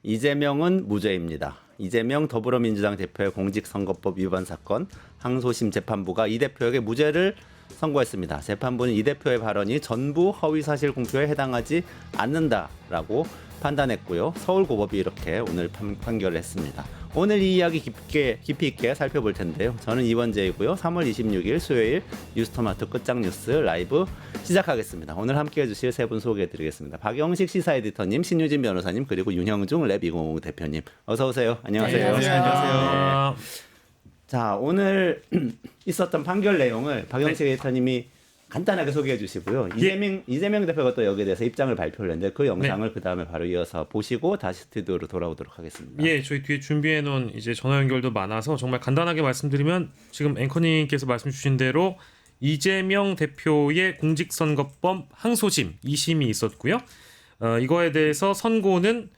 이재명은 무죄입니다. 이재명 더불어민주당 대표의 공직선거법 위반 사건 항소심 재판부가 이 대표에게 무죄를 선고했습니다. 재판부는 이 대표의 발언이 전부 허위사실 공표에 해당하지 않는다라고 판단했고요. 서울고법이 이렇게 오늘 판결을 했습니다. 오늘 이 이야기 깊이 있게 살펴볼 텐데요. 저는 이원재이고요. 3월 26일 수요일 뉴스토마토 끝장 뉴스 라이브 시작하겠습니다. 오늘 함께해 주실 세 분 소개해드리겠습니다. 박영식 시사 에디터님, 신유진 변호사님, 그리고 윤형중 랩2050 대표님. 어서 오세요. 안녕하세요. 네, 안녕하세요. 자, 오늘 있었던 판결 내용을 박영식 에디터님이 간단하게 소개해 주시고요. 이재명 대표가 또 여기에 대해서 입장을 발표를 했는데 그 영상을 그 다음에 바로 이어서 보시고 다시 스튜디오로 돌아오도록 하겠습니다. 예, 저희 뒤에 준비해 놓은 이제 전화 연결도 많아서 정말 간단하게 말씀드리면 지금 앵커님께서 말씀 주신 대로 이재명 대표의 공직선거법 항소심 2심이 있었고요. 이거에 대해서 선고는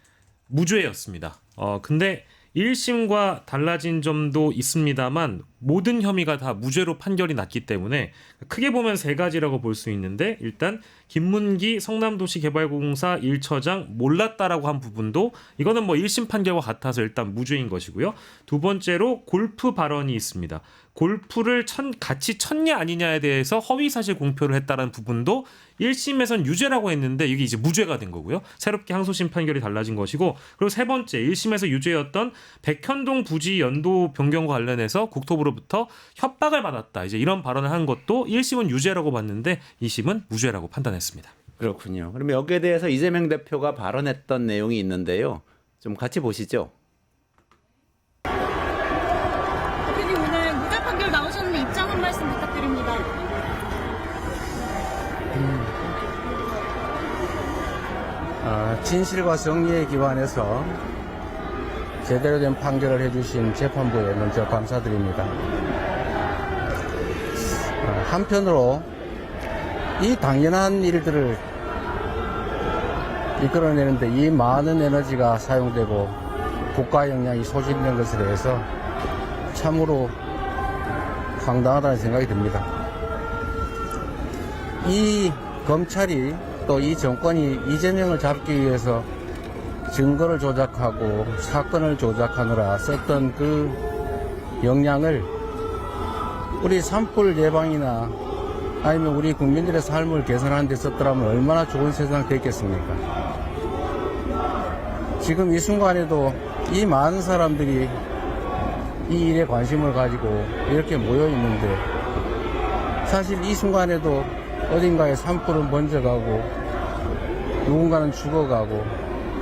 무죄였습니다. 근데 1심과 달라진 점도 있습니다만 모든 혐의가 다 무죄로 판결이 났기 때문에 크게 보면 세 가지라고 볼 수 있는데, 일단 김문기 성남도시개발공사 1처장 몰랐다라고 한 부분도 이거는 뭐 1심 판결과 같아서 일단 무죄인 것이고요. 두 번째로 골프 발언이 있습니다. 골프를 같이 쳤냐 아니냐에 대해서 허위사실 공표를 했다는 부분도 1심에선 유죄라고 했는데 이게 이제 무죄가 된 거고요. 새롭게 항소심 판결이 달라진 것이고, 그리고 세 번째 1심에서 유죄였던 백현동 부지 연도 변경과 관련해서 국토부로부터 협박을 받았다, 이제 이런 발언을 한 것도 1심은 유죄라고 봤는데 2심은 무죄라고 판단했습니다. 그렇군요. 그럼 여기에 대해서 이재명 대표가 발언했던 내용이 있는데요. 좀 같이 보시죠. 대표님, 오늘 무죄 판결 나오셨는데 입장 한 말씀 부탁드립니다. 진실과 정의에 기반해서 제대로 된 판결을 해주신 재판부에 먼저 감사드립니다. 한편으로 이 당연한 일들을 이끌어내는데 이 많은 에너지가 사용되고 국가 역량이 소진된 것에 대해서 참으로 황당하다는 생각이 듭니다. 이 검찰이 또 이 정권이 이재명을 잡기 위해서 증거를 조작하고 사건을 조작하느라 썼던 그 역량을 우리 산불 예방이나 아니면 우리 국민들의 삶을 개선하는 데 썼더라면 얼마나 좋은 세상 됐겠습니까? 지금 이 순간에도 이 많은 사람들이 이 일에 관심을 가지고 이렇게 모여 있는데, 사실 이 순간에도 어딘가에 산불은 번져가고 누군가는 죽어가고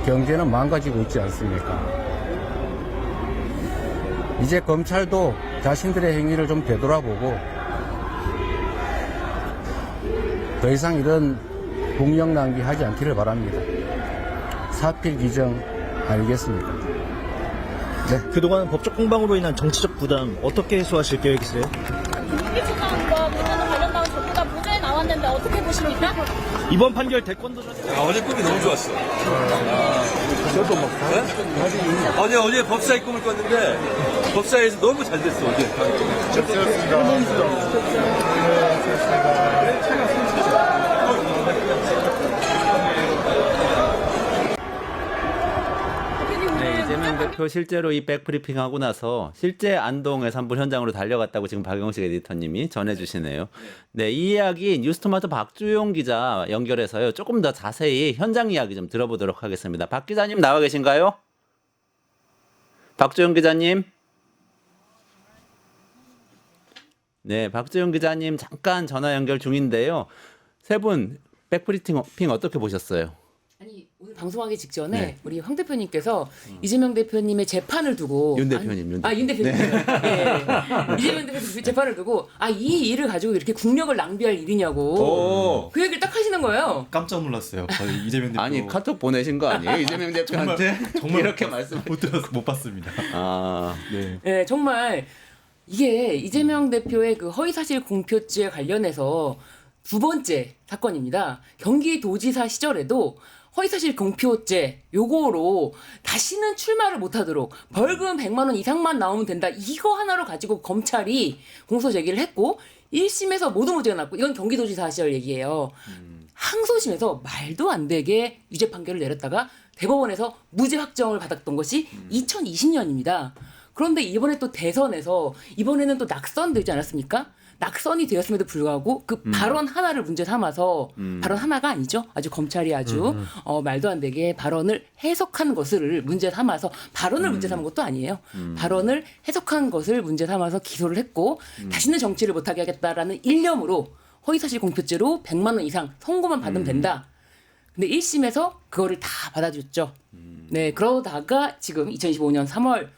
경제는 망가지고 있지 않습니까? 이제 검찰도 자신들의 행위를 좀 되돌아보고 더 이상 이런 공력 낭비하지 않기를 바랍니다. 사필 규정 아니겠습니까? 네. 그동안 법적 공방으로 인한 정치적 부담 어떻게 해소하실 계획이세요? 김문기 총장과 문제는 관련된 전부 다 무죄에 나왔는데 어떻게 보십니까? 이번 판결 대권도 어제 꿈이 너무 좋았어. 저도 막. 네? 어제 법사위 꿈을 꿨는데 법사위에서 너무 잘 됐어 어제. 네, 이재명 대표 실제로 이 백브리핑하고 나서 실제 안동의 산불 현장으로 달려갔다고 지금 박영식 에디터님이 전해주시네요. 네, 이 이야기 뉴스토마토 박주용 기자 연결해서요. 조금 더 자세히 현장 이야기 좀 들어보도록 하겠습니다. 박 기자님 나와 계신가요? 박주용 기자님. 네, 박주용 기자님 잠깐 전화 연결 중인데요. 세 분 백브리핑 어떻게 보셨어요? 아니, 오늘 방송하기 직전에 네. 우리 황 대표님께서 이재명 대표님의 재판을 두고 윤 대표님. 윤 대표님. 네. 이재명 대표 재판을 두고 이 일을 가지고 이렇게 국력을 낭비할 일이냐고 그 얘기를 딱 하시는 거예요. 깜짝 놀랐어요. 저희 이재명 대표. 아니 카톡 보내신 거 아니에요? 이재명 대표한테 정말 이렇게 말씀 못 봤습니다. 네. 네, 정말 이게 이재명 대표의 그 허위사실 공표죄 관련해서 두 번째 사건입니다. 경기도지사 시절에도 허위사실 공표죄 요거로 다시는 출마를 못하도록 벌금 100만 원 이상만 나오면 된다. 이거 하나로 가지고 검찰이 공소 제기를 했고 1심에서 모두 무죄가 났고, 이건 경기도지사 시절 얘기예요. 항소심에서 말도 안 되게 유죄 판결을 내렸다가 대법원에서 무죄 확정을 받았던 것이 2020년입니다. 그런데 이번에 또 대선에서 이번에는 또 낙선되지 않았습니까? 낙선이 되었음에도 불구하고 그 발언 하나를 문제 삼아서 발언 하나가 아니죠. 아주 검찰이 아주 말도 안 되게 발언을 해석한 것을 문제 삼아서 발언을 문제 삼은 것도 아니에요. 발언을 해석한 것을 문제 삼아서 기소를 했고 다시는 정치를 못하게 하겠다라는 일념으로 허위사실 공표죄로 100만 원 이상 선고만 받으면 된다. 근데 1심에서 그거를 다 받아줬죠. 네, 그러다가 지금 2025년 3월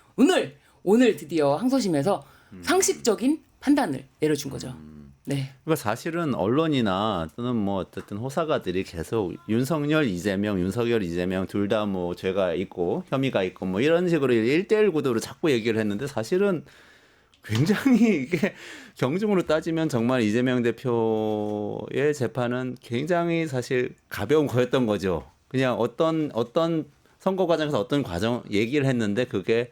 오늘 드디어 항소심에서 상식적인 판단을 내려준 거죠. 네. 그러니까 사실은 언론이나 또는 뭐 어쨌든 호사가들이 계속 윤석열, 이재명, 윤석열, 이재명 둘 다 뭐 죄가 있고 혐의가 있고 뭐 이런 식으로 1대1 구도로 자꾸 얘기를 했는데 사실은 굉장히 이게 경중으로 따지면 정말 이재명 대표의 재판은 굉장히 사실 가벼운 거였던 거죠. 그냥 어떤 선거 과정에서 어떤 과정 얘기를 했는데 그게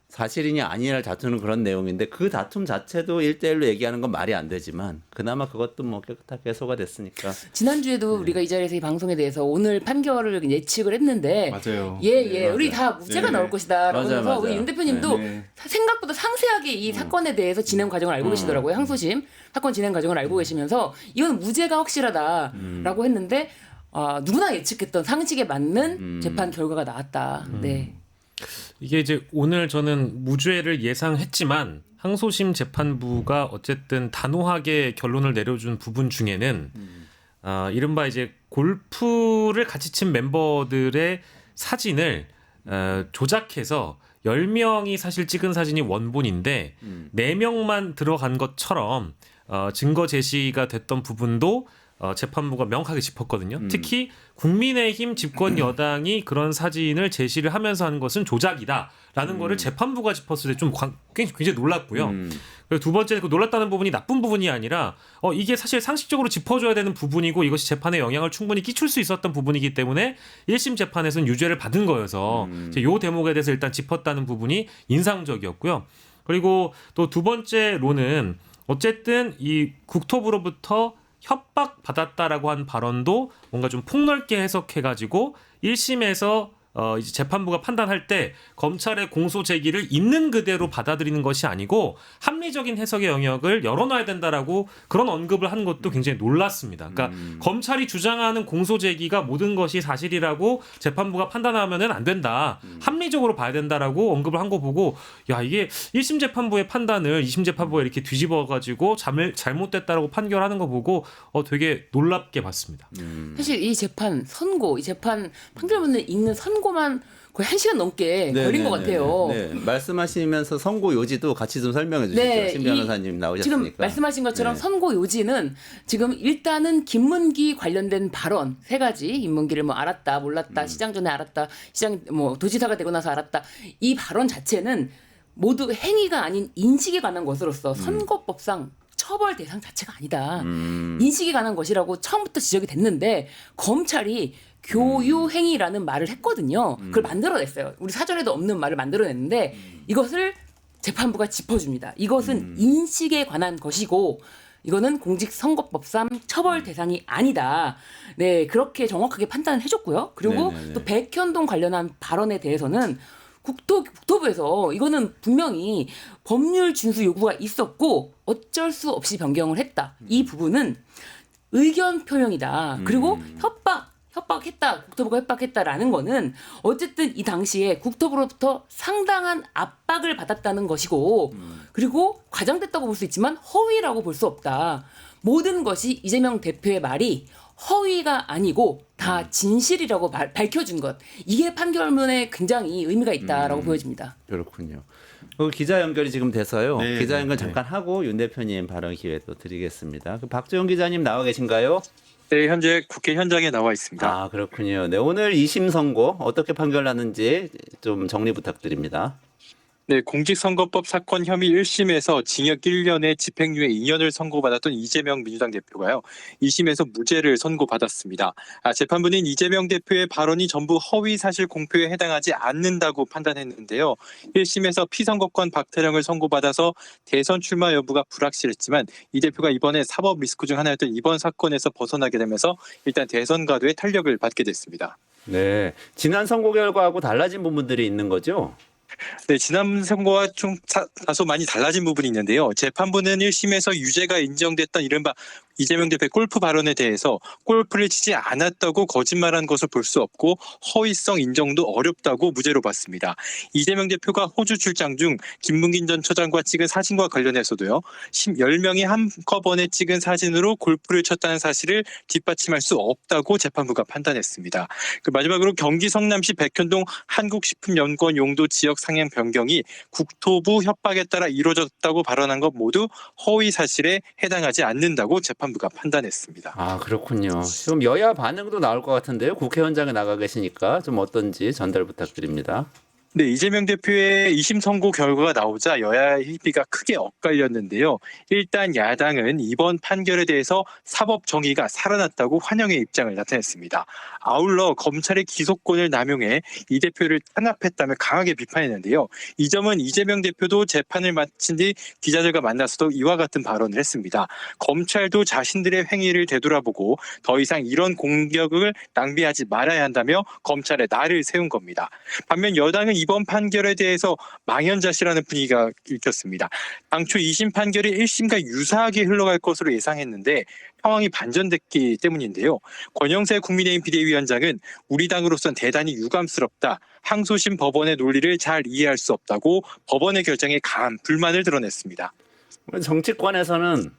사실이냐 아니냐를 다투는 그런 내용인데 그 다툼 자체도 1대1로 얘기하는 건 말이 안 되지만 그나마 그것도 뭐 깨끗하게 해소가 됐으니까. 지난주에도 우리가 이 자리에서 이 방송에 대해서 오늘 판결을 예측을 했는데 맞아요. 예, 우리 다 무죄가 네. 나올 것이다 라고 맞아요, 해서 맞아요. 우리 윤 대표님도 네. 생각보다 상세하게 이 사건에 대해서 진행 과정을 알고 계시더라고요. 항소심 사건 진행 과정을 알고 계시면서 이건 무죄가 확실하다라고 했는데 누구나 예측했던 상식에 맞는 재판 결과가 나왔다. 네. 이게 이제 오늘 저는 무죄를 예상했지만 항소심 재판부가 어쨌든 단호하게 결론을 내려준 부분 중에는 이른바 이제 골프를 같이 친 멤버들의 사진을 조작해서 10명이 사실 찍은 사진이 원본인데 4명만 들어간 것처럼 증거 제시가 됐던 부분도 재판부가 명확하게 짚었거든요. 특히 국민의힘 집권 여당이 그런 사진을 제시를 하면서 한 것은 조작이다라는 거를 재판부가 짚었을 때 좀 굉장히 놀랐고요. 그리고 두 번째 그 놀랐다는 부분이 나쁜 부분이 아니라 이게 사실 상식적으로 짚어줘야 되는 부분이고 이것이 재판에 영향을 충분히 끼칠 수 있었던 부분이기 때문에 1심 재판에서는 유죄를 받은 거여서 이 대목에 대해서 일단 짚었다는 부분이 인상적이었고요. 그리고 또 두 번째로는 어쨌든 이 국토부로부터 협박받았다라고 한 발언도 뭔가 좀 폭넓게 해석해가지고 1심에서 이제 재판부가 판단할 때 검찰의 공소 제기를 있는 그대로 받아들이는 것이 아니고 합리적인 해석의 영역을 열어놔야 된다라고 그런 언급을 한 것도 굉장히 놀랐습니다. 그러니까 검찰이 주장하는 공소 제기가 모든 것이 사실이라고 재판부가 판단하면은 안 된다. 합리적으로 봐야 된다라고 언급을 한 거 보고 야 이게 1심 재판부의 판단을 2심 재판부가 이렇게 뒤집어가지고 잘못됐다라고 판결하는 거 보고 되게 놀랍게 봤습니다. 사실 이 재판 판결문을 읽는 선고만 거의 1시간 넘게 걸린 것 같아요. 네. 말씀하시면서 선고 요지도 같이 좀 설명해 주시죠. 네, 신 변호사님 나오셨으니까. 지금 말씀하신 것처럼 네. 선고 요지는 지금 일단은 김문기 관련된 발언 3가지 김문기를 뭐 알았다 몰랐다 시장 전에 알았다 시장 뭐 도지사가 되고 나서 알았다 이 발언 자체는 모두 행위가 아닌 인식에 관한 것으로서 선거법상 처벌 대상 자체가 아니다. 인식에 관한 것이라고 처음부터 지적이 됐는데 검찰이 교유행위라는 말을 했거든요. 그걸 만들어냈어요. 우리 사전에도 없는 말을 만들어냈는데 이것을 재판부가 짚어줍니다. 이것은 인식에 관한 것이고 이거는 공직선거법상 처벌 대상이 아니다. 네, 그렇게 정확하게 판단을 해줬고요. 그리고 네네네. 또 백현동 관련한 발언에 대해서는 국토부에서 이거는 분명히 법률 준수 요구가 있었고 어쩔 수 없이 변경을 했다. 이 부분은 의견 표명이다. 그리고 협박했다. 국토부가 협박했다라는 거는 어쨌든 이 당시에 국토부로부터 상당한 압박을 받았다는 것이고 그리고 과장됐다고 볼 수 있지만 허위라고 볼 수 없다. 모든 것이 이재명 대표의 말이 허위가 아니고 다 진실이라고 밝혀준 것. 이게 판결문에 굉장히 의미가 있다라고 보여집니다. 그렇군요. 기자 연결이 지금 돼서요. 네, 기자 연결 네. 잠깐 하고 윤 대표님 발언 기회 또 드리겠습니다. 박주영 기자님 나와 계신가요? 네, 현재 국회 현장에 나와 있습니다. 아 그렇군요. 네, 오늘 2심 선고 어떻게 판결 났는지 좀 정리 부탁드립니다. 네, 공직선거법 사건 혐의 1심에서 징역 1년에 집행유예 2년을 선고받았던 이재명 민주당 대표가요. 2심에서 무죄를 선고받았습니다. 재판부는 이재명 대표의 발언이 전부 허위 사실 공표에 해당하지 않는다고 판단했는데요. 1심에서 피선거권 박탈형을 선고받아서 대선 출마 여부가 불확실했지만 이 대표가 이번에 사법 리스크 중 하나였던 이번 사건에서 벗어나게 되면서 일단 대선 가도의 탄력을 받게 됐습니다. 네. 지난 선거 결과하고 달라진 부분들이 있는 거죠? 네, 지난 선거와 좀 다소 많이 달라진 부분이 있는데요. 재판부는 1심에서 유죄가 인정됐던 이른바 이재명 대표의 골프 발언에 대해서 골프를 치지 않았다고 거짓말한 것을 볼 수 없고 허위성 인정도 어렵다고 무죄로 봤습니다. 이재명 대표가 호주 출장 중 김문긴 전 처장과 찍은 사진과 관련해서도요. 10명이 한꺼번에 찍은 사진으로 골프를 쳤다는 사실을 뒷받침할 수 없다고 재판부가 판단했습니다. 마지막으로 경기 성남시 백현동 한국식품연구원 용도 지역 상향 변경이 국토부 협박에 따라 이루어졌다고 발언한 것 모두 허위 사실에 해당하지 않는다고 재판부가 판단했습니다. 아, 그렇군요. 좀 여야 반응도 나올 것 같은데요. 국회의원장에 나가 계시니까 좀 어떤지 전달 부탁드립니다. 네, 이재명 대표의 2심 선고 결과가 나오자 여야 협의가 크게 엇갈렸는데요. 일단 야당은 이번 판결에 대해서 사법 정의가 살아났다고 환영의 입장을 나타냈습니다. 아울러 검찰의 기소권을 남용해 이 대표를 탄압했다며 강하게 비판했는데요. 이 점은 이재명 대표도 재판을 마친 뒤 기자들과 만나서도 이와 같은 발언을 했습니다. 검찰도 자신들의 행위를 되돌아보고 더 이상 이런 공격을 낭비하지 말아야 한다며 검찰에 날을 세운 겁니다. 반면 여당은 이번 판결에 대해서 망연자실하는 분위기가 읽혔습니다. 당초 2심 판결이 1심과 유사하게 흘러갈 것으로 예상했는데 상황이 반전됐기 때문인데요. 권영세 국민의힘 비대위원장은 우리 당으로선 대단히 유감스럽다. 항소심 법원의 논리를 잘 이해할 수 없다고 법원의 결정에 강한 불만을 드러냈습니다. 정치권에서는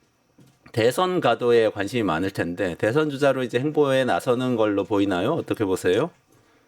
대선 가도에 관심이 많을 텐데 대선 주자로 이제 행보에 나서는 걸로 보이나요? 어떻게 보세요?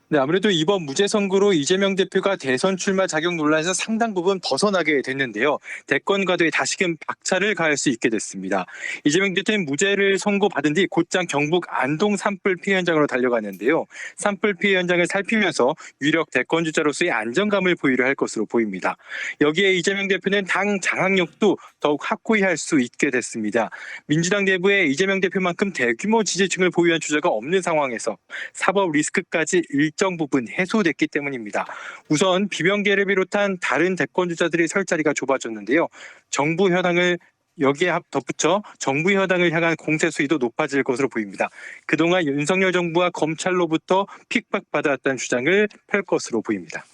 네, 아무래도 이번 무죄 선고로 이재명 대표가 대선 출마 자격 논란에서 상당 부분 벗어나게 됐는데요. 대권 가도에 다시금 박차를 가할 수 있게 됐습니다. 이재명 대표는 무죄를 선고받은 뒤 곧장 경북 안동 산불 피해 현장으로 달려갔는데요. 산불 피해 현장을 살피면서 유력 대권 주자로서의 안정감을 보이려 할 것으로 보입니다. 여기에 이재명 대표는 당 장악력도 더욱 확고히 할 수 있게 됐습니다. 민주당 내부에 이재명 대표만큼 대규모 지지층을 보유한 주자가 없는 상황에서 사법 리스크까지 일정 부분 해소됐기 때문입니다. 우선 비명계를 비롯한 다른 대권 주자들의 설 자리가 좁아졌는데요. 정부 여당을 여기에 덧붙여 정부 여당을 향한 공세 수위도 높아질 것으로 보입니다. 그동안 윤석열 정부와 검찰로부터 픽박받아왔다는 주장을 펼 것으로 보입니다.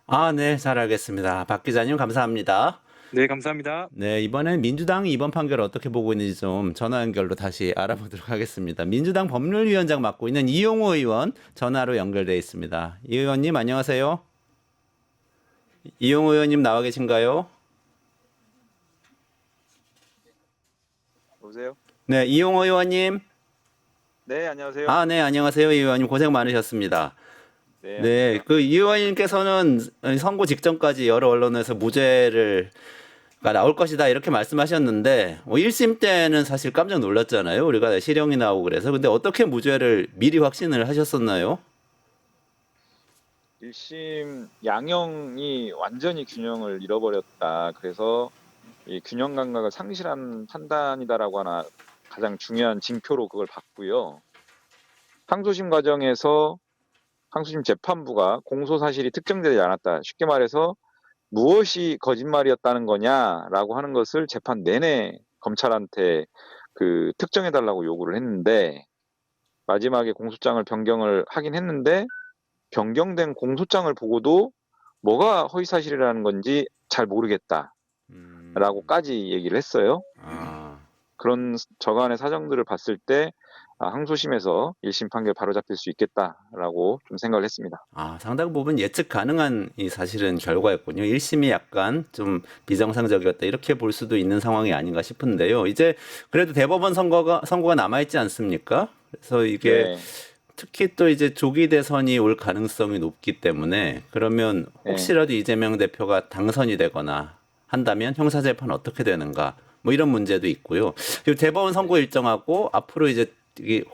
아, 네, 잘 알겠습니다. 박 기자님 감사합니다. 네, 감사합니다. 네, 이번엔 민주당이 이번 판결을 어떻게 보고 있는지 좀 전화 연결로 다시 알아보도록 하겠습니다. 민주당 법률위원장 맡고 있는 이용호 의원 전화로 연결돼 있습니다. 이 의원님 안녕하세요. 이용호 의원님 나와 계신가요? 여보세요? 네, 이용호 의원님. 네, 안녕하세요. 아, 네, 안녕하세요. 이 의원님 고생 많으셨습니다. 네, 네, 그 이 의원님께서는 선고 직전까지 여러 언론에서 무죄를 나올 것이다 이렇게 말씀하셨는데 1심 때는 사실 깜짝 놀랐잖아요. 우리가 실형이 나오고 그래서. 근데 어떻게 무죄를 미리 확신을 하셨었나요? 1심 양형이 완전히 균형을 잃어버렸다. 그래서 이 균형 감각을 상실한 판단이다라고 하나 가장 중요한 징표로 그걸 봤고요. 항소심 과정에서 항소심 재판부가 공소 사실이 특정되지 않았다. 쉽게 말해서 무엇이 거짓말이었다는 거냐라고 하는 것을 재판 내내 검찰한테 특정해달라고 요구를 했는데 마지막에 공소장을 변경을 하긴 했는데 변경된 공소장을 보고도 뭐가 허위사실이라는 건지 잘 모르겠다라고까지 얘기를 했어요. 그런 저간의 사정들을 봤을 때 항소심에서 1심 판결 바로잡힐 수 있겠다라고 좀 생각을 했습니다. 아, 상당 부분 예측 가능한 이 사실은 결과였군요. 1심이 약간 좀 비정상적이었다 이렇게 볼 수도 있는 상황이 아닌가 싶은데요. 이제 그래도 대법원 선고가 남아있지 않습니까? 그래서 이게 네. 특히 또 이제 조기 대선이 올 가능성이 높기 때문에 그러면 혹시라도 이재명 대표가 당선이 되거나 한다면 형사재판 어떻게 되는가 뭐 이런 문제도 있고요. 그리고 대법원 선고 일정하고 앞으로 이제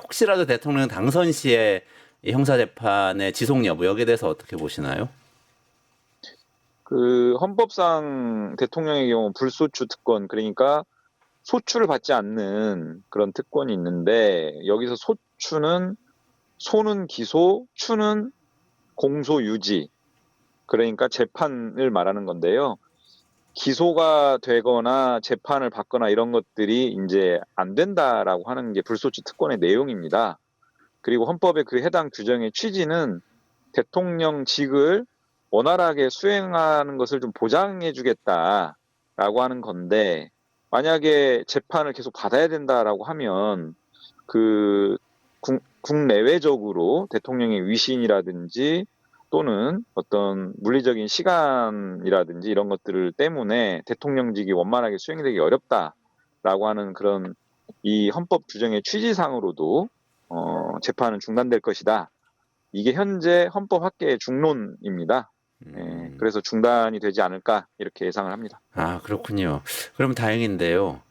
혹시라도 대통령 당선 시에 이 형사재판의 지속 여부 여기에 대해서 어떻게 보시나요? 헌법상 대통령의 경우 불소추 특권, 그러니까 소추를 받지 않는 그런 특권이 있는데 여기서 소추는 소는 기소, 추는 공소 유지, 그러니까 재판을 말하는 건데요. 기소가 되거나 재판을 받거나 이런 것들이 이제 안 된다라고 하는 게 불소추 특권의 내용입니다. 그리고 헌법의 그 해당 규정의 취지는 대통령직을 원활하게 수행하는 것을 좀 보장해 주겠다라고 하는 건데, 만약에 재판을 계속 받아야 된다라고 하면 그 국내외적으로 대통령의 위신이라든지 또는 어떤 물리적인 시간이라든지 이런 것들을 때문에 대통령직이 원만하게 수행되기 어렵다라고 하는 그런 이 헌법 규정의 취지상으로도 재판은 중단될 것이다. 이게 현재 헌법 학계의 중론입니다. 그래서 중단이 되지 않을까 이렇게 예상을 합니다. 아, 그렇군요. 그럼 다행인데요.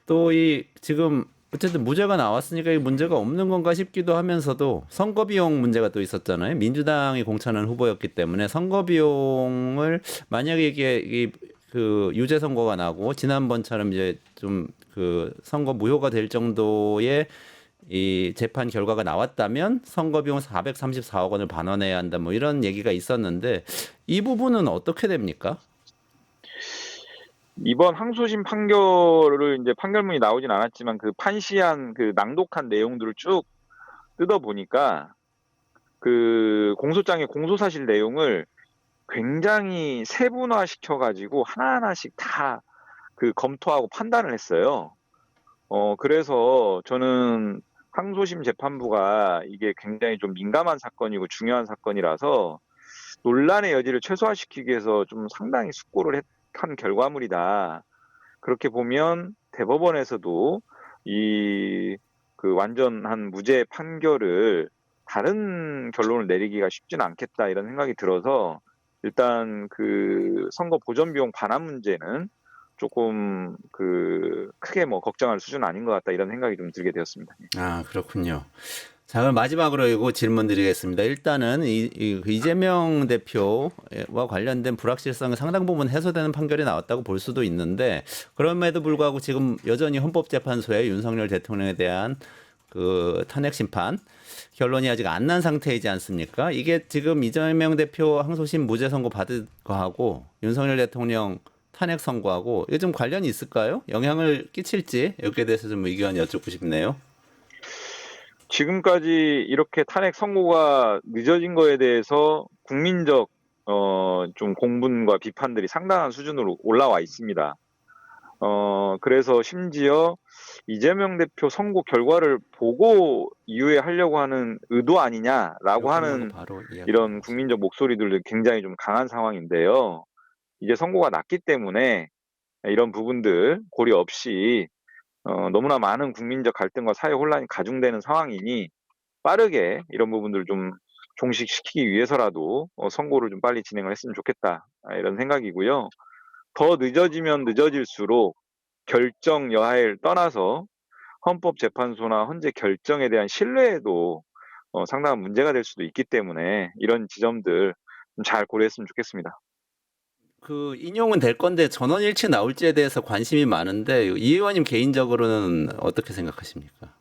또 이 지금 어쨌든 무죄가 나왔으니까 이 문제가 없는 건가 싶기도 하면서도 선거 비용 문제가 또 있었잖아요. 민주당이 공천한 후보였기 때문에 선거 비용을 만약에 이게 그 유죄 선고가 나고 지난번처럼 이제 좀 그 선거 무효가 될 정도의 이 재판 결과가 나왔다면 선거 비용 434억 원을 반환해야 한다 뭐 이런 얘기가 있었는데 이 부분은 어떻게 됩니까? 이번 항소심 판결을 이제 판결문이 나오진 않았지만 그 판시한 그 낭독한 내용들을 쭉 뜯어 보니까 그 공소장의 공소사실 내용을 굉장히 세분화 시켜가지고 하나하나씩 다 그 검토하고 판단을 했어요. 그래서 저는 항소심 재판부가 이게 굉장히 좀 민감한 사건이고 중요한 사건이라서 논란의 여지를 최소화시키기 위해서 좀 상당히 숙고를 한 결과물이다. 그렇게 보면 대법원에서도 이 그 완전한 무죄 판결을 다른 결론을 내리기가 쉽지는 않겠다 이런 생각이 들어서 일단 그 선거 보전 비용 반환 문제는 조금 그 크게 뭐 걱정할 수준은 아닌 것 같다 이런 생각이 좀 들게 되었습니다. 아, 그렇군요. 자, 그럼 마지막으로 이거 질문 드리겠습니다. 일단은 이재명 대표와 관련된 불확실성이 상당 부분 해소되는 판결이 나왔다고 볼 수도 있는데 그럼에도 불구하고 지금 여전히 헌법재판소에 윤석열 대통령에 대한 그 탄핵 심판 결론이 아직 안 난 상태이지 않습니까? 이게 지금 이재명 대표 항소심 무죄 선고 받은 거하고 윤석열 대통령 탄핵 선고하고 이게 좀 관련이 있을까요? 영향을 끼칠지 여기에 대해서 좀 의견 여쭙고 싶네요. 지금까지 이렇게 탄핵 선고가 늦어진 거에 대해서 국민적 좀 공분과 비판들이 상당한 수준으로 올라와 있습니다. 그래서 심지어 이재명 대표 선고 결과를 보고 이후에 하려고 하는 의도 아니냐라고 하는 이런 국민적 목소리들도 굉장히 좀 강한 상황인데요. 이제 선고가 났기 때문에 이런 부분들 고려 없이 너무나 많은 국민적 갈등과 사회 혼란이 가중되는 상황이니 빠르게 이런 부분들을 좀 종식시키기 위해서라도 선고를 좀 빨리 진행을 했으면 좋겠다 이런 생각이고요. 더 늦어지면 늦어질수록 결정 여하를 떠나서 헌법재판소나 헌재 결정에 대한 신뢰에도 상당한 문제가 될 수도 있기 때문에 이런 지점들 좀 잘 고려했으면 좋겠습니다. 그 인용은 될 건데 전원일치 나올지에 대해서 관심이 많은데 이 의원님 개인적으로는 어떻게 생각하십니까?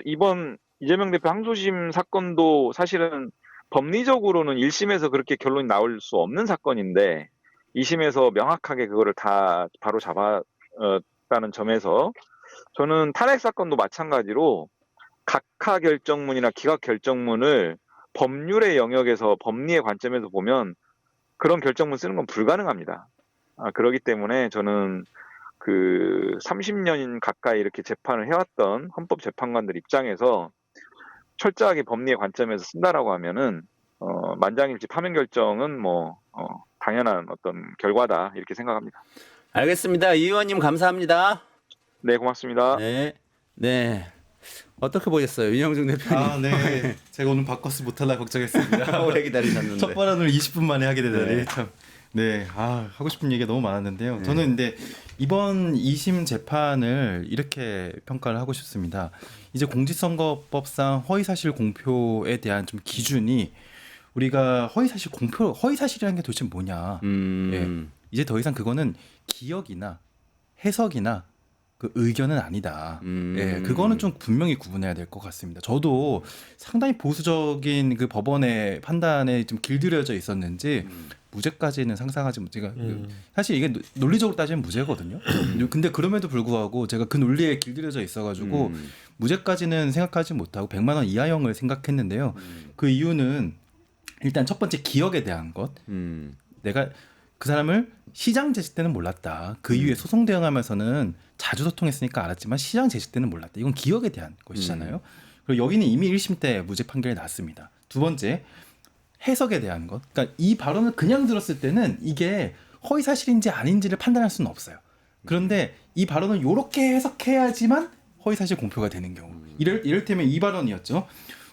이번 이재명 대표 항소심 사건도 사실은 법리적으로는 1심에서 그렇게 결론이 나올 수 없는 사건인데 2심에서 명확하게 그거를 다 바로 잡았다는 점에서 저는 탄핵 사건도 마찬가지로 각하 결정문이나 기각 결정문을 법률의 영역에서 법리의 관점에서 보면 그런 결정문 쓰는 건 불가능합니다. 그렇기 때문에 저는 그 30년 가까이 이렇게 재판을 해왔던 헌법재판관들 입장에서 철저하게 법리의 관점에서 쓴다라고 하면은 만장일치 파면 결정은 뭐 당연한 어떤 결과다 이렇게 생각합니다. 알겠습니다. 이 의원님 감사합니다. 네, 고맙습니다. 네. 어떻게 보셨어요, 윤영중 대표님? 아, 네. 제가 오늘 바꿔서 못하려 걱정했습니다. 오래 기다리셨는데. 첫 발언을 20분 만에 하게 되다니 네. 참. 네, 하고 싶은 얘기가 너무 많았는데요. 저는 근데 이번 2심 재판을 이렇게 평가를 하고 싶습니다. 이제 공직선거법상 허위사실 공표에 대한 좀 기준이 우리가 허위사실이라는 게 도대체 뭐냐? 예, 이제 더 이상 그거는 기억이나 해석이나 그 의견은 아니다. 예, 그거는 좀 분명히 구분해야 될 것 같습니다. 저도 상당히 보수적인 그 법원의 판단에 좀 길들여져 있었는지 무죄까지는 상상하지 못. 제가 사실 이게 논리적으로 따지면 무죄거든요. 근데 그럼에도 불구하고 제가 그 논리에 길들여져 있어가지고 무죄까지는 생각하지 못하고 100만 원 이하형을 생각했는데요. 그 이유는 일단 첫 번째 기억에 대한 것. 내가 그 사람을 시장 제시 때는 몰랐다. 그 이후에 소송 대응하면서는 자주 소통했으니까 알았지만 시장 제시 때는 몰랐다. 이건 기억에 대한 것이잖아요. 그리고 여기는 이미 1심 때 무죄 판결이 났습니다. 두 번째, 해석에 대한 것. 그러니까 이 발언을 그냥 들었을 때는 이게 허위 사실인지 아닌지를 판단할 수는 없어요. 그런데 이 발언을 이렇게 해석해야지만 허위 사실 공표가 되는 경우. 이를테면 이 발언이었죠.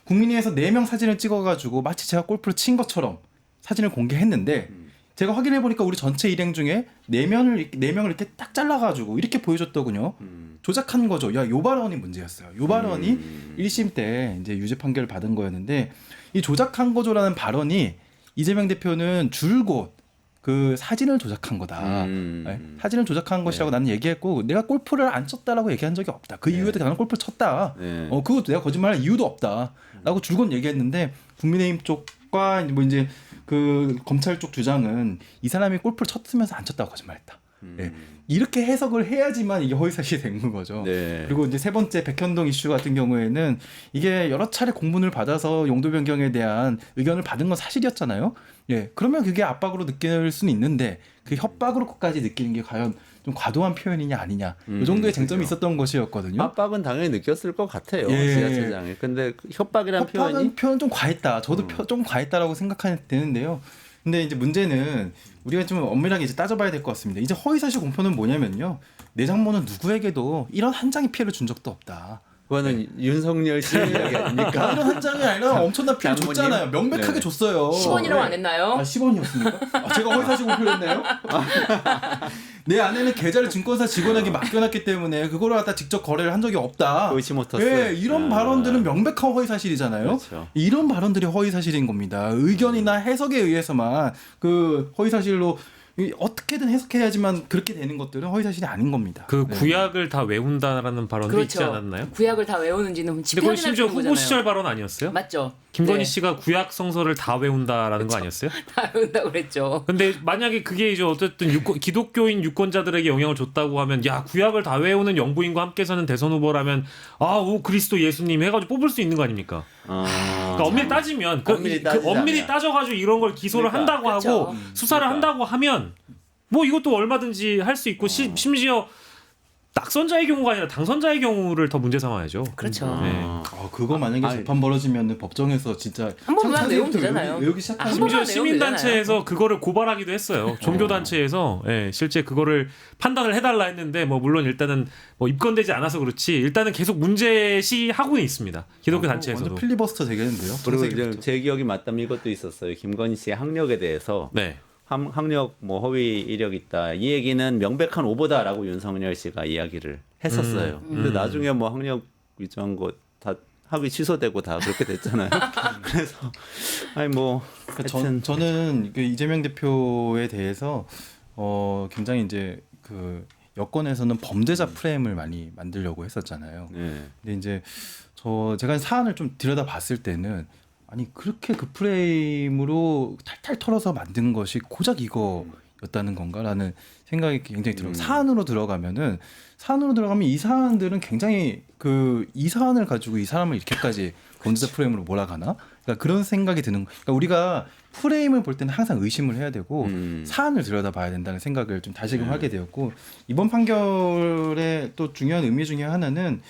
국민의회에서 4명 사진을 찍어가지고 마치 제가 골프를 친 것처럼 사진을 공개했는데 제가 확인해 보니까 우리 전체 일행 중에 4명을 이렇게 딱 잘라가지고 이렇게 보여줬더군요. 조작한 거죠. 야, 요 발언이 문제였어요. 요 발언이 1심 때 이제 유죄 판결을 받은 거였는데 이 조작한 거죠라는 발언이 이재명 대표는 줄곧 그 사진을 조작한 거다. 네, 사진을 조작한 것이라고 나는 얘기했고 내가 골프를 안 쳤다라고 얘기한 적이 없다. 그 이후에도 나는 골프를 쳤다. 그것도 내가 거짓말할 이유도 없다라고 줄곧 얘기했는데 국민의힘 쪽과 뭐 이제 그 검찰 쪽 주장은 이 사람이 골프를 쳤으면서 안 쳤다고 거짓말했다. 네. 이렇게 해석을 해야지만 이게 허위사실이 된 거죠. 네. 그리고 이제 세 번째 백현동 이슈 같은 경우에는 이게 여러 차례 공문을 받아서 용도 변경에 대한 의견을 받은 건 사실이었잖아요. 예, 그러면 그게 압박으로 느낄 수는 있는데 그 협박으로까지 느끼는 게 과연 좀 과도한 표현이냐 아니냐 이 정도의 쟁점이 있었던 것이었거든요. 압박은 당연히 느꼈을 것 같아요. 예. 지하철장에. 근데 협박이라는 표현이 표현 좀 과했다. 저도 좀 과했다라고 생각되는데요. 근데 이제 문제는 우리가 좀 엄밀하게 이제 따져봐야 될 것 같습니다. 이제 허위사실 공표는 뭐냐면요. 내 장모는 누구에게도 이런 한 장의 피해를 준 적도 없다. 그거는 윤석열 씨 이야기 아닙니까? 이런 한 장이 아니라 엄청난 피해 장모님? 줬잖아요. 명백하게 네. 줬어요. 10원이라고 안 했나요? 10원이었습니까? 제가 허위사실 공표했나요? 내 아내는 계좌를 증권사 직원에게 맡겨놨기 때문에 그거를 갖다 직접 거래를 한 적이 없다. 도이치모터스. 네, 이런 발언들은 명백한 허위사실이잖아요. 그렇죠. 이런 발언들이 허위사실인 겁니다. 의견이나 해석에 의해서만 그 허위사실로 어떻게든 해석해야지만 그렇게 되는 것들은 허위사실이 아닌 겁니다. 그 네. 구약을 다 외운다라는 발언도 있지 그렇죠. 않았나요? 구약을 다 외우는지는 근데 집회 그건 확인할 심지어 수 있는 후보 거잖아요. 시절 발언 아니었어요? 맞죠. 김건희 네. 씨가 구약 성서를 다 외운다라는 거 아니었어요? 다 외운다고 그랬죠. 근데 만약에 그게 이제 어쨌든 기독교인 유권자들에게 영향을 줬다고 하면 야 구약을 다 외우는 영부인과 함께 서는 대선 후보라면 오 그리스도 예수님 해가지고 뽑을 수 있는 거 아닙니까? 그러니까 엄밀히 따지면 엄밀히 따져가지고 이런 걸 기소를 그러니까, 한다고 그렇죠. 하고 수사를 한다고 하면 뭐 이것도 얼마든지 할 수 있고 심지어 낙선자의 경우가 아니라 당선자의 경우를 더 문제 삼아야죠. 그렇죠. 네. 그거 만약에 재판 벌어지면 법정에서 진짜 한 번만 외우면 되잖아요. 외우기 시작하면 심지어 번만 외우면 시민단체에서 그거를 고발하기도 했어요. 종교단체에서 실제 그거를 판단을 해달라 했는데 뭐 물론 일단은 뭐 입건되지 않아서 그렇지 일단은 계속 문제시하고는 있습니다. 기독교 단체에서도. 완전 필리버스터 되겠는데요. 그리고 이제 제 기억이 맞다면 이것도 있었어요. 김건희 씨의 학력에 대해서 네. 학력 뭐 허위 이력 있다. 이 얘기는 명백한 오보다라고 윤석열 씨가 이야기를 했었어요. 근데 나중에 뭐 학력 위조한 거 다 학위 취소되고 다 그렇게 됐잖아요. 그래서 아니 뭐 저는 그 이재명 대표에 대해서 굉장히 이제 그 여권에서는 범죄자 프레임을 많이 만들려고 했었잖아요. 네. 근데 이제 제가 사안을 좀 들여다봤을 때는 아니 그렇게 그 프레임으로 탈탈 털어서 만든 것이 고작 이거였다는 건가라는 생각이 굉장히 들어요. 사안으로 들어가면 이 사안들은 굉장히 이 사안을 가지고 이 사람을 이렇게까지 범죄자 프레임으로 몰아가나? 그러니까 그런 생각이 드는. 그러니까 우리가 프레임을 볼 때는 항상 의심을 해야 되고 사안을 들여다봐야 된다는 생각을 좀 다시금 하게 되었고 이번 판결의 또 중요한 의미 중에 하나는.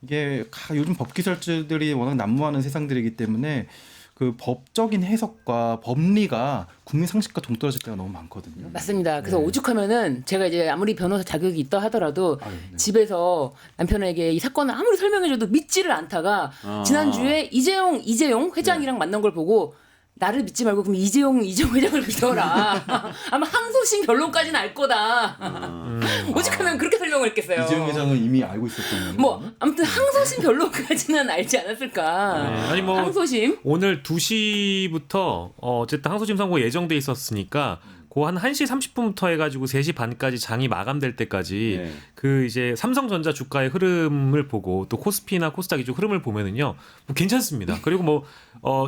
이게 요즘 법기술들이 워낙 난무하는 세상들이기 때문에 그 법적인 해석과 법리가 국민 상식과 동떨어질 때가 너무 많거든요. 맞습니다. 그래서 오죽하면은 제가 이제 아무리 변호사 자격이 있다 하더라도 네. 집에서 남편에게 이 사건을 아무리 설명해줘도 믿지를 않다가 지난주에 이재용 회장이랑 만난 걸 보고 나를 믿지 말고 그럼 이재용 회장을 믿어라. 아마 항소심 결론까지는 알 거다. 오죽하면 그렇게 설명을 했겠어요. 이재용 회장은 이미 알고 있었던 뭐 아무튼 항소심 결론까지는 알지 않았을까. 네. 아니 뭐 항소심 오늘 2시부터 어쨌든 항소심 선고 예정돼 있었으니까 그 한 1시 30분부터 해가지고 3시 반까지 장이 마감될 때까지 네. 그 이제 삼성전자 주가의 흐름을 보고 또 코스피나 코스닥 이쪽 흐름을 보면은요 뭐 괜찮습니다. 그리고 뭐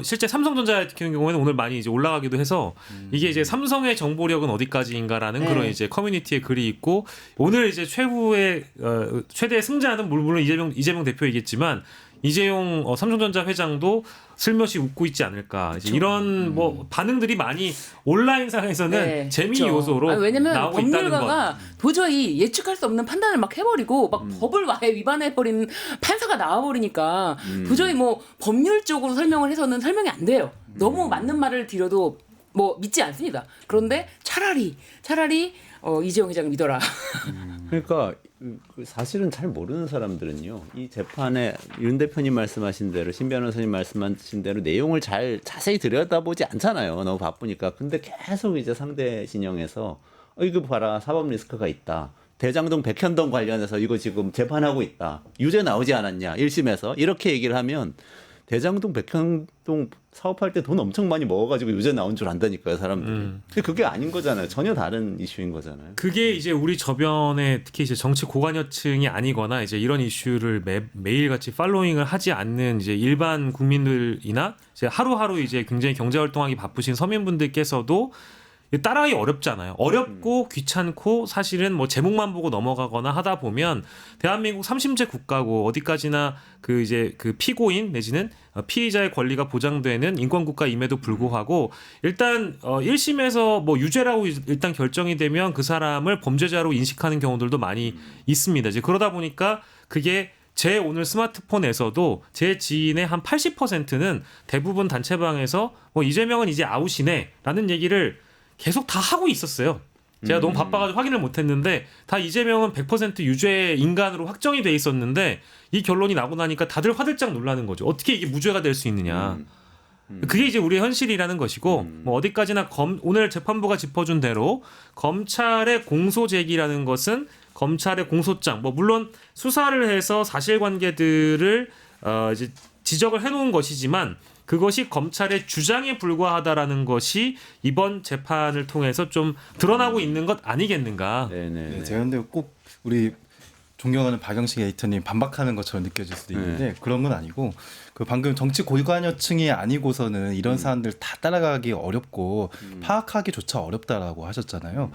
실제 삼성전자 같은 경우에는 오늘 많이 이제 올라가기도 해서 이게 이제 삼성의 정보력은 어디까지인가라는 네. 그런 이제 커뮤니티에 글이 있고 오늘 이제 최대 승자는 물론 이재명 대표이겠지만 이재용 삼성전자 회장도 슬며시 웃고 있지 않을까 이제 이런 뭐 반응들이 많이 온라인상에서는 네, 재미 그렇죠. 요소로 아니, 왜냐면 나오고 있다는 것. 법률가가 도저히 예측할 수 없는 판단을 막 해버리고 막 법을 아예 위반해버린 판사가 나와버리니까 도저히 뭐 법률적으로 설명을 해서는 설명이 안 돼요. 너무 맞는 말을 드려도 뭐 믿지 않습니다. 그런데 차라리 이재용 회장 믿어라. 그러니까 사실은 잘 모르는 사람들은요. 이 재판에 윤 대표님 말씀하신 대로 신 변호사님 말씀하신 대로 내용을 잘 자세히 들여다보지 않잖아요. 너무 바쁘니까. 근데 계속 이제 상대 진영에서 이거 봐라 사법 리스크가 있다. 대장동 백현동 관련해서 이거 지금 재판하고 있다. 유죄 나오지 않았냐 1심에서 이렇게 얘기를 하면 대장동 백현동 사업할 때 돈 엄청 많이 먹어가지고 유죄 나온 줄 안다니까요 사람들이. 근데 그게 아닌 거잖아요. 전혀 다른 이슈인 거잖아요. 그게 이제 우리 저변에 특히 이제 정치 고관여층이 아니거나 이제 이런 이슈를 매일같이 팔로잉을 하지 않는 이제 일반 국민들이나 이제 하루하루 이제 굉장히 경제 활동하기 바쁘신 서민분들께서도 따라하기 어렵잖아요. 어렵고 귀찮고 사실은 뭐 제목만 보고 넘어가거나 하다 보면 대한민국 3심제 국가고 어디까지나 그 이제 그 피고인 내지는 피의자의 권리가 보장되는 인권국가임에도 불구하고 일단 1심에서 뭐 유죄라고 일단 결정이 되면 그 사람을 범죄자로 인식하는 경우들도 많이 있습니다. 이제 그러다 보니까 그게 제 오늘 스마트폰에서도 제 지인의 한 80%는 대부분 단체방에서 뭐 이재명은 이제 아웃이네라는 얘기를 계속 다 하고 있었어요. 제가 너무 바빠가지고 확인을 못했는데 다 이재명은 100% 유죄 인간으로 확정이 돼 있었는데 이 결론이 나고 나니까 다들 화들짝 놀라는 거죠. 어떻게 이게 무죄가 될 수 있느냐. 그게 이제 우리의 현실이라는 것이고 뭐 어디까지나 오늘 재판부가 짚어준 대로 검찰의 공소 제기라는 것은 검찰의 공소장 뭐 물론 수사를 해서 사실관계들을 이제 지적을 해놓은 것이지만 그것이 검찰의 주장에 불과하다라는 것이 이번 재판을 통해서 좀 드러나고 있는 것 아니겠는가. 네네. 제가 근데 꼭 우리 존경하는 박영식 에디터님 반박하는 것처럼 느껴질 수도 있는데 그런 건 아니고 그 방금 정치 고관여층이 아니고서는 이런 사안들 다 따라가기 어렵고 파악하기조차 어렵다라고 하셨잖아요.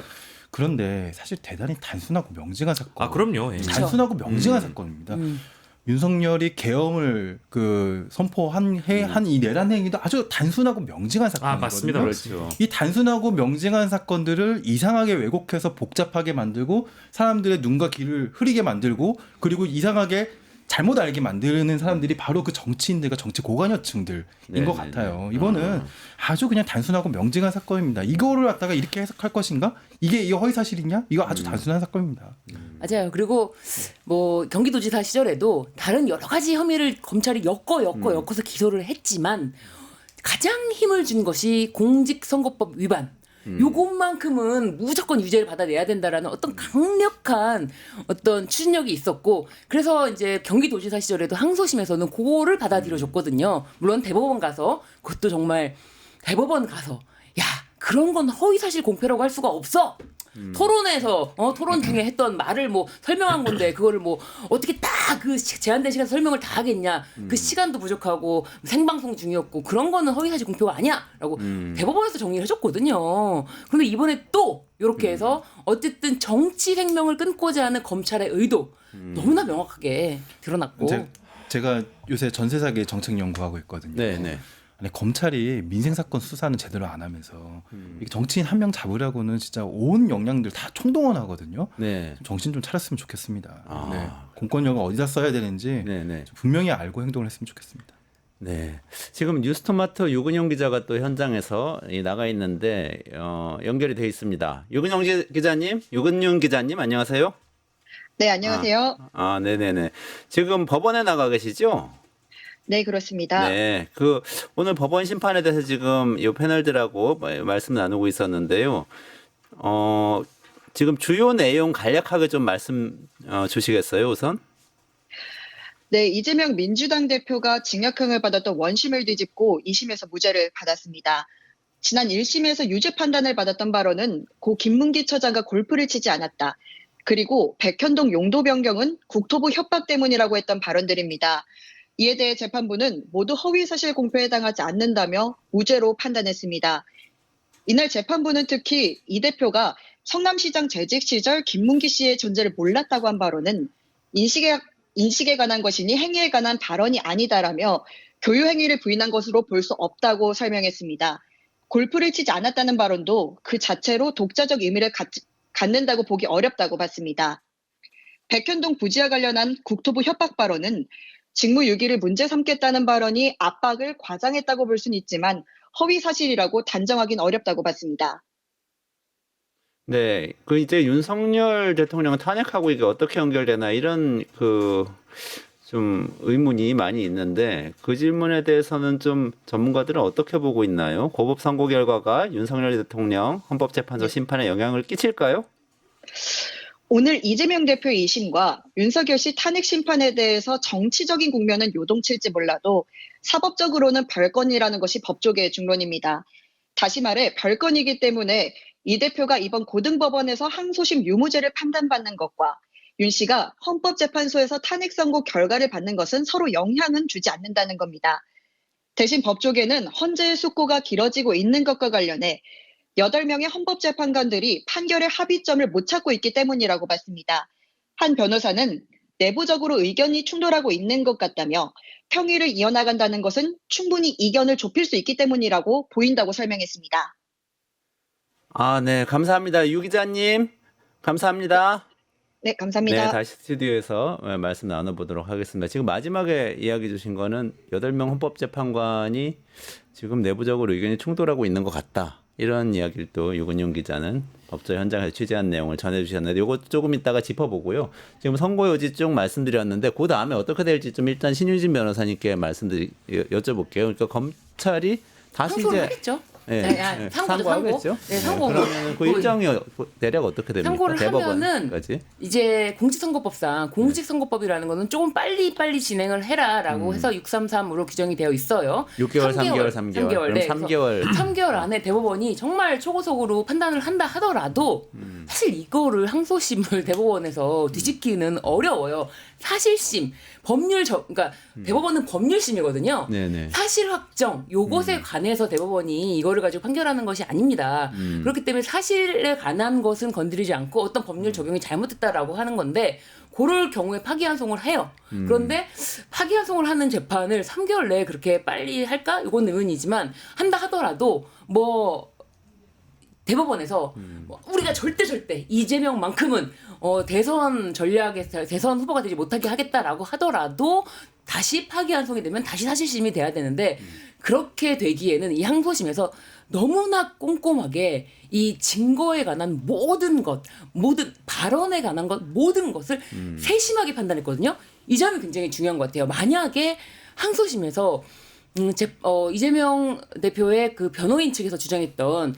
그런데 사실 대단히 단순하고 명징한 사건. 아 그럼요. 예. 단순하고 명징한 사건입니다. 윤석열이 계엄을 선포한 이 내란 행위도 아주 단순하고 명징한 사건이거든요. 아 맞습니다. 그렇죠. 이 단순하고 명징한 사건들을 이상하게 왜곡해서 복잡하게 만들고 사람들의 눈과 귀를 흐리게 만들고 그리고 이상하게 잘못 알게 만드는 사람들이 바로 그 정치인들과 정치 고관여층들인 것 같아요. 이거는 아주 그냥 단순하고 명징한 사건입니다. 이거를 갖다가 이렇게 해석할 것인가? 이게 허위 사실이냐? 이거 아주 단순한 사건입니다. 맞아요. 그리고 뭐 경기도지사 시절에도 다른 여러 가지 혐의를 검찰이 엮어서 기소를 했지만 가장 힘을 준 것이 공직선거법 위반. 요것만큼은 무조건 유죄를 받아내야 된다라는 어떤 강력한 어떤 추진력이 있었고 그래서 이제 경기도지사 시절에도 항소심에서는 그거를 받아들여줬거든요. 물론 대법원 가서 그것도 정말 대법원 가서 야 그런 건 허위사실 공표라고 할 수가 없어. 토론에서 토론 중에 했던 말을 뭐 설명한 건데 그거를 뭐 어떻게 딱 그 제한된 시간 설명을 다 하겠냐. 그 시간도 부족하고 생방송 중이었고 그런 거는 허위사실 공표가 아니야라고 대법원에서 정리를 해줬거든요. 그런데 이번에 또 이렇게 해서 어쨌든 정치 생명을 끊고자 하는 검찰의 의도 너무나 명확하게 드러났고 제가 요새 전세사기 정책 연구하고 있거든요. 네네. 아니, 검찰이 민생사건 수사는 제대로 안 하면서 이게 정치인 한 명 잡으려고는 진짜 온 역량들 다 총동원하거든요. 네. 정신 좀 차렸으면 좋겠습니다. 네. 공권력을 어디다 써야 되는지 네네. 분명히 알고 행동을 했으면 좋겠습니다. 네. 지금 뉴스토마토 유근영 기자가 또 현장에서 나가 있는데 연결이 돼 있습니다. 유근영 기자님 안녕하세요. 네, 안녕하세요. 네네네. 지금 법원에 나가 계시죠? 네, 그렇습니다. 네. 오늘 법원 심판에 대해서 지금 이 패널들하고 말씀 나누고 있었는데요. 지금 주요 내용 간략하게 좀 말씀 주시겠어요, 우선? 네, 이재명 민주당 대표가 징역형을 받았던 원심을 뒤집고 2심에서 무죄를 받았습니다. 지난 1심에서 유죄 판단을 받았던 발언은 고 김문기 처장과 골프를 치지 않았다. 그리고 백현동 용도 변경은 국토부 협박 때문이라고 했던 발언들입니다. 이에 대해 재판부는 모두 허위사실 공표에 해당하지 않는다며 무죄로 판단했습니다. 이날 재판부는 특히 이 대표가 성남시장 재직 시절 김문기 씨의 존재를 몰랐다고 한 발언은 인식에 관한 것이니 행위에 관한 발언이 아니다라며 교유 행위를 부인한 것으로 볼 수 없다고 설명했습니다. 골프를 치지 않았다는 발언도 그 자체로 독자적 의미를 갖는다고 보기 어렵다고 봤습니다. 백현동 부지와 관련한 국토부 협박 발언은 직무유기를 문제 삼겠다는 발언이 압박을 과장했다고 볼 수는 있지만 허위 사실이라고 단정하기는 어렵다고 봤습니다. 네, 그 이제 윤석열 대통령을 탄핵하고 이게 어떻게 연결되나 이런 좀 의문이 많이 있는데 그 질문에 대해서는 좀 전문가들은 어떻게 보고 있나요? 고법 선고 결과가 윤석열 대통령 헌법재판소 심판에 영향을 끼칠까요? 오늘 이재명 대표의 2심과 윤석열 씨 탄핵 심판에 대해서 정치적인 국면은 요동칠지 몰라도 사법적으로는 별건이라는 것이 법조계의 중론입니다. 다시 말해 별건이기 때문에 이 대표가 이번 고등법원에서 항소심 유무죄를 판단받는 것과 윤 씨가 헌법재판소에서 탄핵 선고 결과를 받는 것은 서로 영향은 주지 않는다는 겁니다. 대신 법조계는 헌재의 숙고가 길어지고 있는 것과 관련해 8명의 헌법재판관들이 판결의 합의점을 못 찾고 있기 때문이라고 봤습니다. 한 변호사는 내부적으로 의견이 충돌하고 있는 것 같다며 평의를 이어나간다는 것은 충분히 이견을 좁힐 수 있기 때문이라고 보인다고 설명했습니다. 네, 감사합니다. 유 기자님, 감사합니다. 네, 감사합니다. 네, 다시 스튜디오에서 말씀 나눠보도록 하겠습니다. 지금 마지막에 이야기 주신 거는 8명 헌법재판관이 지금 내부적으로 의견이 충돌하고 있는 것 같다. 이런 이야기를 또 유근용 기자는 법조 현장에서 취재한 내용을 전해주셨는데 이거 조금 이따가 짚어보고요. 지금 선고요지 쭉 말씀드렸는데 그 다음에 어떻게 될지 좀 일단 신유진 변호사님께 여쭤볼게요. 그러니까 검찰이 다시 이제 하겠죠. 상고하겠죠. 상고. 그러면 그 일정이 대략 어떻게 됩니까? 상고를 하면은 대법원까지? 이제 공직선거법상 공직선거법이라는 거는 조금 빨리 진행을 해라라고 해서 633으로 규정이 되어 있어요. 6개월, 3개월. 그럼 네, 3개월 안에 대법원이 정말 초고속으로 판단을 한다 하더라도 사실 이거를 항소심을 대법원에서 뒤집기는 어려워요. 사실심, 그러니까 대법원은 법률심이거든요. 네네. 사실 확정 요것에 관해서 대법원이 이거를 가지고 판결하는 것이 아닙니다. 그렇기 때문에 사실에 관한 것은 건드리지 않고 어떤 법률 적용이 잘못됐다라고 하는 건데 그럴 경우에 파기환송을 해요. 그런데 파기환송을 하는 재판을 3개월 내에 그렇게 빨리 할까? 이건 의문이지만 한다 하더라도 대법원에서 우리가 절대 이재명만큼은 대선 전략에서 대선 후보가 되지 못하게 하겠다라고 하더라도 다시 파기환송이 되면 다시 사실심이 돼야 되는데 그렇게 되기에는 이 항소심에서 너무나 꼼꼼하게 이 증거에 관한 모든 발언에 관한 모든 것을 세심하게 판단했거든요. 이 점이 굉장히 중요한 것 같아요. 만약에 항소심에서 이재명 대표의 그 변호인 측에서 주장했던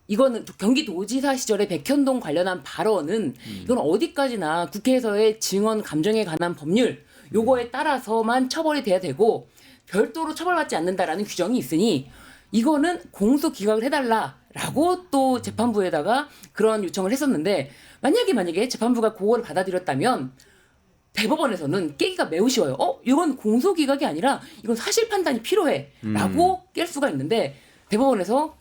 이거는 경기도지사 시절에 백현동 관련한 발언은 이건 어디까지나 국회에서의 증언 감정에 관한 법률 요거에 따라서만 처벌이 돼야 되고 별도로 처벌받지 않는다라는 규정이 있으니 이거는 공소 기각을 해달라라고 또 재판부에다가 그런 요청을 했었는데 만약에 재판부가 그거를 받아들였다면 대법원에서는 깨기가 매우 쉬워요. 이건 공소 기각이 아니라 이건 사실 판단이 필요해라고 깰 수가 있는데 대법원에서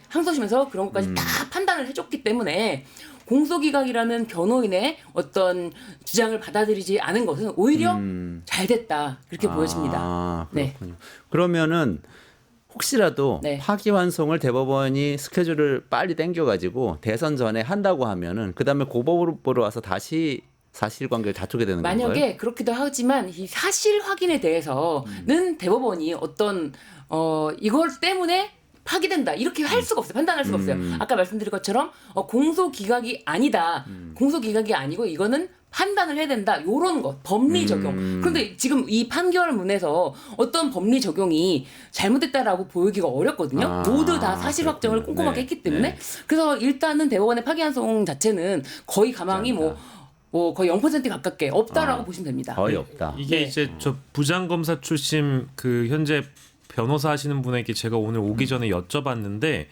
항소심에서 그런 것까지 다 판단을 해줬기 때문에 공소기각이라는 변호인의 어떤 주장을 받아들이지 않은 것은 오히려 잘 됐다 그렇게 보여집니다. 그렇군요. 네. 그러면은 혹시라도 파기환송을 대법원이 스케줄을 빨리 당겨가지고 대선 전에 한다고 하면은 그 다음에 고법으로 와서 다시 사실관계를 다투게 되는 건가요? 만약에 그렇기도 하지만 이 사실 확인에 대해서는 대법원이 어떤 이걸 때문에 파기된다 이렇게 할 수가 없어요. 판단할 수가 없어요. 아까 말씀드린 것처럼 공소기각이 아니다. 공소기각이 아니고 이거는 판단을 해야 된다. 요런 것 법리 적용. 그런데 지금 이 판결문에서 어떤 법리 적용이 잘못됐다라고 보이기가 어렵거든요. 모두 다 사실 확정을 꼼꼼하게 했기 때문에 그래서 일단은 대법원의 파기환송 자체는 거의 가망이 거의 0% 가깝게 없다라고 보시면 됩니다. 거의 없다. 이게 이제 저 부장검사 출신 그 현재 변호사 하시는 분에게 제가 오늘 오기 전에 여쭤봤는데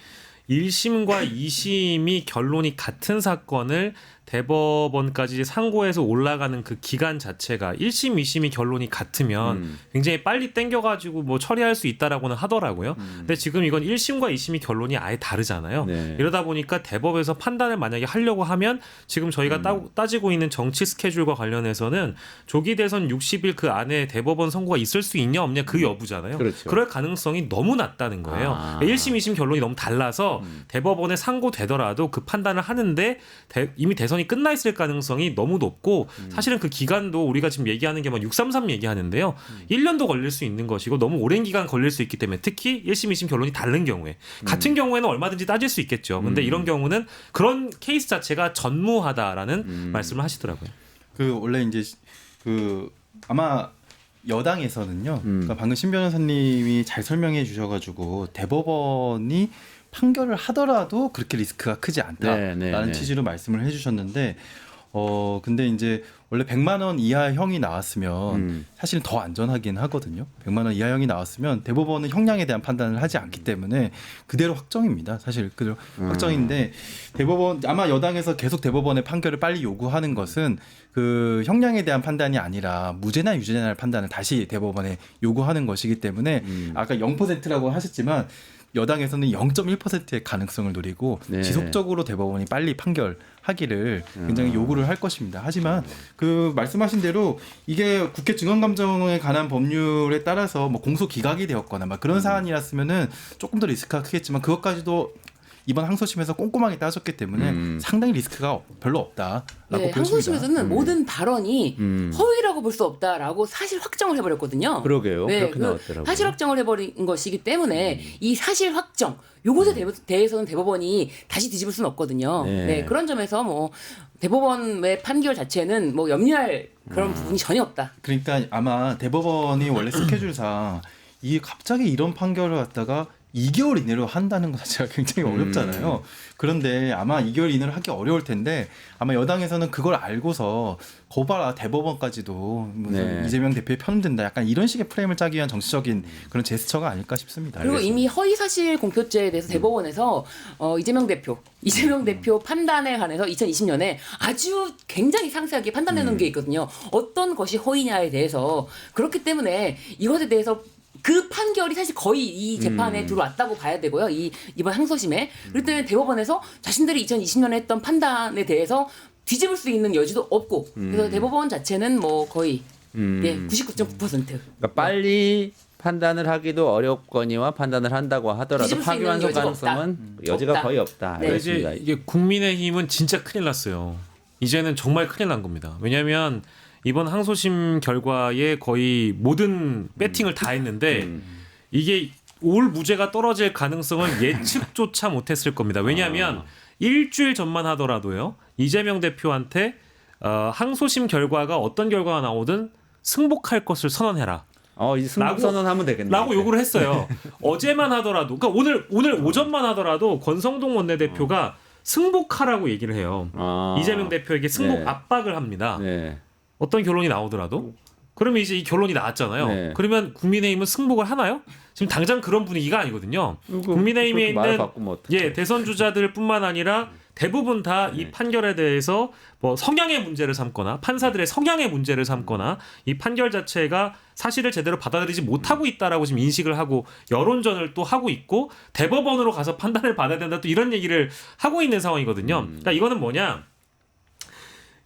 1심과 2심이 결론이 같은 사건을 대법원까지 상고해서 올라가는 그 기간 자체가 1심, 2심이 결론이 같으면 굉장히 빨리 땡겨가지고 뭐 처리할 수 있다라고는 하더라고요. 근데 지금 이건 1심과 2심이 결론이 아예 다르잖아요. 네. 이러다 보니까 대법에서 판단을 만약에 하려고 하면 지금 저희가 따지고 있는 정치 스케줄과 관련해서는 조기 대선 60일 그 안에 대법원 선고가 있을 수 있냐 없냐 그 여부잖아요. 그렇죠. 그럴 가능성이 너무 낮다는 거예요. 아. 1심, 2심 결론이 너무 달라서 대법원에 상고되더라도 그 판단을 하는데 이미 대선이 끝나 있을 가능성이 너무 높고 사실은 그 기간도 우리가 지금 얘기하는 게 뭐 633 얘기하는데요. 1년도 걸릴 수 있는 것이고 너무 오랜 기간 걸릴 수 있기 때문에 특히 1심, 2심 결론이 다른 경우에 같은 경우에는 얼마든지 따질 수 있겠죠. 근데 이런 경우는 그런 케이스 자체가 전무하다라는 말씀을 하시더라고요. 그 원래 이제 그 아마 여당에서는요. 그러니까 방금 신 변호사님이 잘 설명해 주셔가지고 대법원이 판결을 하더라도 그렇게 리스크가 크지 않다라는 취지로 말씀을 해주셨는데, 근데 이제 원래 100만 원 이하 형이 나왔으면 사실은 더 안전하긴 하거든요. 100만 원 이하 형이 나왔으면 대법원은 형량에 대한 판단을 하지 않기 때문에 그대로 확정입니다. 사실 그대로 확정인데 대법원 아마 여당에서 계속 대법원의 판결을 빨리 요구하는 것은 그 형량에 대한 판단이 아니라 무죄나 유죄나 판단을 다시 대법원에 요구하는 것이기 때문에 아까 0%라고 하셨지만 여당에서는 0.1%의 가능성을 노리고 지속적으로 대법원이 빨리 판결하기를 굉장히 요구를 할 것입니다. 하지만 그 말씀하신 대로 이게 국회 증언감정에 관한 법률에 따라서 뭐 공소 기각이 되었거나 막 그런 사안이었으면은 조금 더 리스크가 크겠지만 그것까지도 이번 항소심에서 꼼꼼하게 따졌기 때문에 상당히 리스크가 별로 없다라고 보여집니다. 항소심에서는 모든 발언이 허위라고 볼 수 없다라고 사실 확정을 해버렸거든요. 그러게요. 그렇게 나왔더라고요. 사실 확정을 해버린 것이기 때문에 이 사실 확정 요것에 대해서는 대법원이 다시 뒤집을 수는 없거든요. 네, 그런 점에서 뭐 대법원의 판결 자체는 뭐 염려할 그런 부분이 전혀 없다. 그러니까 아마 대법원이 원래 스케줄상 이 갑자기 이런 판결을 갖다가 2개월 이내로 한다는 것 자체가 굉장히 어렵잖아요. 그런데 아마 2개월 이내로 하기 어려울 텐데 아마 여당에서는 그걸 알고서 거봐라 대법원까지도 이재명 대표에 편든다 약간 이런 식의 프레임을 짜기 위한 정치적인 그런 제스처가 아닐까 싶습니다. 그리고 이미 허위사실 공표죄에 대해서 대법원에서 이재명 대표 판단에 관해서 2020년에 아주 굉장히 상세하게 판단해 놓은 게 있거든요. 어떤 것이 허위냐에 대해서. 그렇기 때문에 이것에 대해서 그 판결이 사실 거의 이 재판에 들어왔다고 봐야 되고요. 이번 항소심에. 그렇기 때문에 대법원에서 자신들이 2020년에 했던 판단에 대해서 뒤집을 수 있는 여지도 없고 그래서 대법원 자체는 뭐 거의 99.9%. 그러니까 빨리 판단을 하기도 어렵거니와 판단을 한다고 하더라도 뒤집을 수 있는 파기환송 여지가 가능성은 여지가 없다. 거의 없다. 네. 알겠습니다. 이제 국민의힘은 진짜 큰일 났어요. 이제는 정말 큰일 난 겁니다. 왜냐하면 이번 항소심 결과에 거의 모든 배팅을 다 했는데 이게 올 무죄가 떨어질 가능성을 예측조차 못했을 겁니다. 왜냐하면 일주일 전만 하더라도요. 이재명 대표한테 항소심 결과가 어떤 결과가 나오든 승복할 것을 선언해라. 이제 승복 선언하면 되겠네. 라고 요구를 했어요. 어제만 하더라도, 그러니까 오늘 오전만 하더라도 권성동 원내대표가 승복하라고 얘기를 해요. 이재명 대표에게 승복 압박을 합니다. 어떤 결론이 나오더라도. 그러면 이제 이 결론이 나왔잖아요. 그러면 국민의힘은 승복을 하나요? 지금 당장 그런 분위기가 아니거든요. 국민의힘에 있는 대선 주자들뿐만 아니라 대부분 다 이 판결에 대해서 뭐 성향의 문제를 삼거나 판사들의 성향의 문제를 삼거나 이 판결 자체가 사실을 제대로 받아들이지 못하고 있다라고 지금 인식을 하고 여론전을 또 하고 있고 대법원으로 가서 판단을 받아야 된다 또 이런 얘기를 하고 있는 상황이거든요. 그러니까 이거는 뭐냐?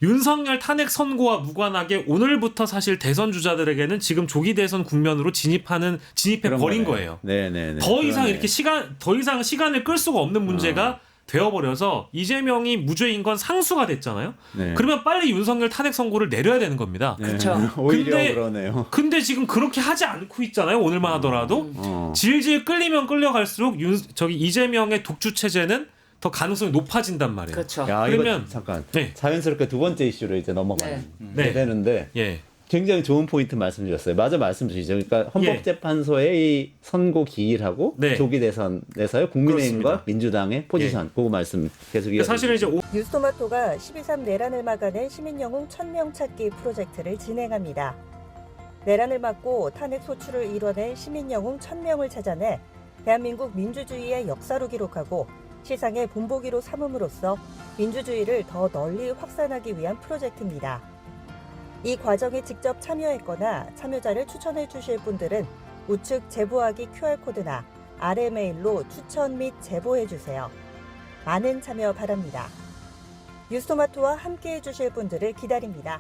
윤석열 탄핵 선고와 무관하게 오늘부터 사실 대선 주자들에게는 지금 조기 대선 국면으로 진입해 버린 거예요. 더 이상 이렇게 더 이상 시간을 끌 수가 없는 문제가 되어버려서 이재명이 무죄인 건 상수가 됐잖아요. 그러면 빨리 윤석열 탄핵 선고를 내려야 되는 겁니다. 그렇죠. 오히려 그러네요. 근데 지금 그렇게 하지 않고 있잖아요. 오늘만 하더라도 질질 끌리면 끌려갈수록 이재명의 독주 체제는 더 가능성이 높아진단 말이에요. 그렇죠. 그러면 잠깐 자연스럽게 두 번째 이슈로 이제 넘어가게 되는데 굉장히 좋은 포인트 말씀 주셨어요. 마저 말씀 주시죠. 그러니까 헌법재판소의 이 선고 기일하고 조기 대선에서의 국민의힘과 그렇습니다. 민주당의 포지션 그거 말씀 계속 이어주시죠. 사실은 이제 뉴스토마토가 12.3 내란을 막아낸 시민영웅 1000명 찾기 프로젝트를 진행합니다. 내란을 막고 탄핵 소추를 이뤄낸 시민영웅 1000명을 찾아내 대한민국 민주주의의 역사로 기록하고 시상의 본보기로 삼음으로써 민주주의를 더 널리 확산하기 위한 프로젝트입니다. 이 과정에 직접 참여했거나 참여자를 추천해 주실 분들은 우측 제보하기 QR코드나 아래 메일로 추천 및 제보해 주세요. 많은 참여 바랍니다. 뉴스토마토와 함께해 주실 분들을 기다립니다.